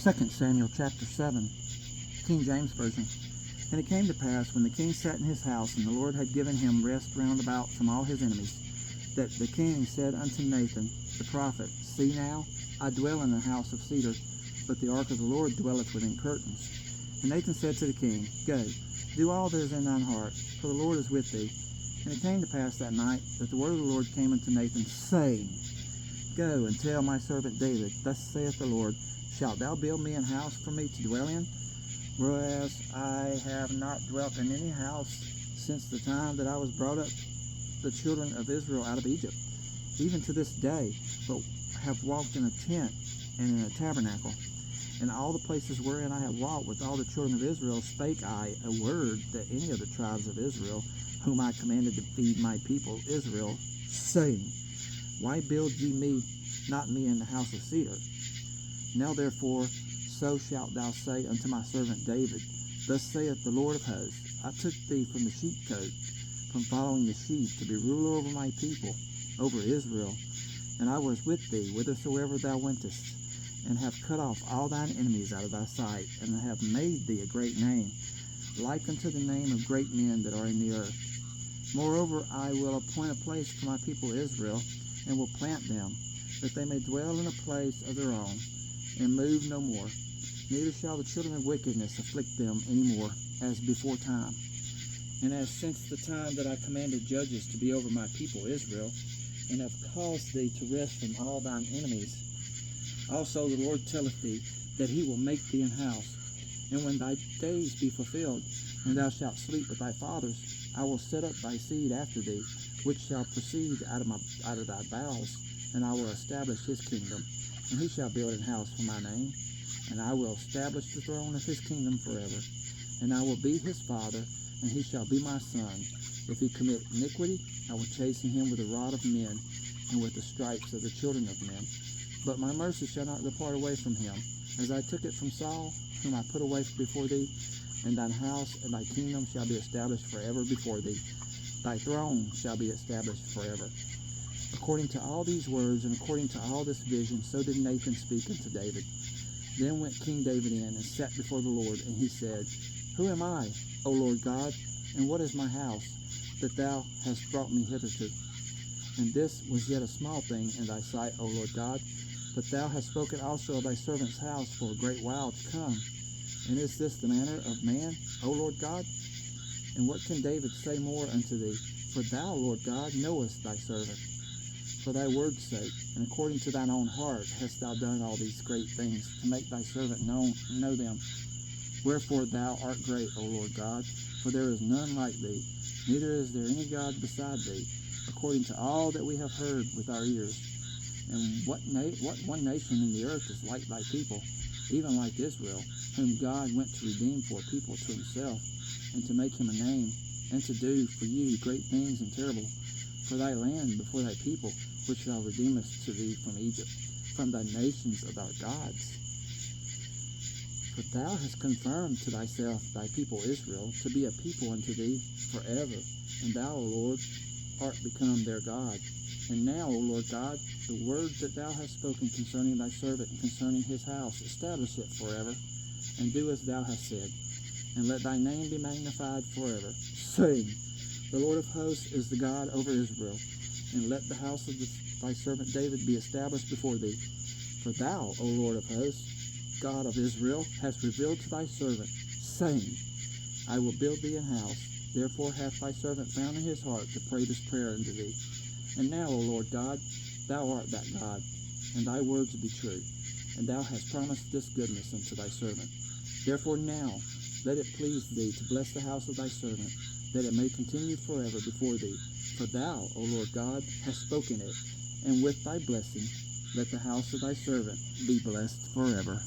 2 Samuel chapter 7, King James Version. And it came to pass, when the king sat in his house, and the Lord had given him rest round about from all his enemies, that the king said unto Nathan the prophet, See now, I dwell in a house of cedar, but the ark of the Lord dwelleth within curtains. And Nathan said to the king, Go, do all that is in thine heart, for the Lord is with thee. And it came to pass that night that the word of the Lord came unto Nathan, saying, Go and tell my servant David, Thus saith the Lord, Shalt thou build me an house for me to dwell in? Whereas I have not dwelt in any house since the time that I was brought up the children of Israel out of Egypt, even to this day, but have walked in a tent and in a tabernacle. In all the places wherein I have walked with all the children of Israel, spake I a word that any of the tribes of Israel, whom I commanded to feed my people Israel, saying, Why build ye not me in the house of cedar? Now therefore, so shalt thou say unto my servant David, Thus saith the Lord of hosts, I took thee from the sheepcote, from following the sheep, to be ruler over my people, over Israel. And I was with thee whithersoever thou wentest, and have cut off all thine enemies out of thy sight, and have made thee a great name, like unto the name of great men that are in the earth. Moreover, I will appoint a place for my people Israel, and will plant them, that they may dwell in a place of their own, and move no more. Neither shall the children of wickedness afflict them any more, as before time. And as since the time that I commanded judges to be over my people Israel, and have caused thee to rest from all thine enemies, also the Lord telleth thee that he will make thee an house. And when thy days be fulfilled, and thou shalt sleep with thy fathers, I will set up thy seed after thee, which shall proceed out of thy bowels, and I will establish his kingdom. And he shall build an house for my name, and I will establish the throne of his kingdom forever. And I will be his father, and he shall be my son. If he commit iniquity, I will chasten him with the rod of men, and with the stripes of the children of men. But my mercy shall not depart away from him, as I took it from Saul, whom I put away before thee. And thine house and thy kingdom shall be established forever before thee. Thy throne shall be established forever. According to all these words, and according to all this vision, so did Nathan speak unto David. Then went King David in, and sat before the Lord, and he said, Who am I, O Lord God, and what is my house, that thou hast brought me hitherto? And this was yet a small thing in thy sight, O Lord God, but thou hast spoken also of thy servant's house for a great while to come. And is this the manner of man, O Lord God? And what can David say more unto thee? For thou, Lord God, knowest thy servant. For thy word's sake, and according to thine own heart, hast thou done all these great things, to make thy servant know them. Wherefore thou art great, O Lord God, for there is none like thee, neither is there any God beside thee, according to all that we have heard with our ears. And what one nation in the earth is like thy people, even like Israel, whom God went to redeem for a people to himself, and to make him a name, and to do for you great things and terrible, for thy land before thy people, which thou redeemest to thee from Egypt, from thy nations of thy gods. For thou hast confirmed to thyself thy people Israel, to be a people unto thee forever, and thou, O Lord, art become their God. And now, O Lord God, the word that thou hast spoken concerning thy servant and concerning his house, establish it forever, and do as thou hast said, and let thy name be magnified forever, saying, The Lord of hosts is the God over Israel, and let the house of thy servant David be established before thee. For thou, O Lord of hosts, God of Israel, hast revealed to thy servant, saying, I will build thee an house. Therefore hath thy servant found in his heart to pray this prayer unto thee. And now, O Lord God, thou art that God, and thy words be true, and thou hast promised this goodness unto thy servant. Therefore now let it please thee to bless the house of thy servant, that it may continue forever before thee. For thou, O Lord God, hast spoken it, and with thy blessing let the house of thy servant be blessed forever.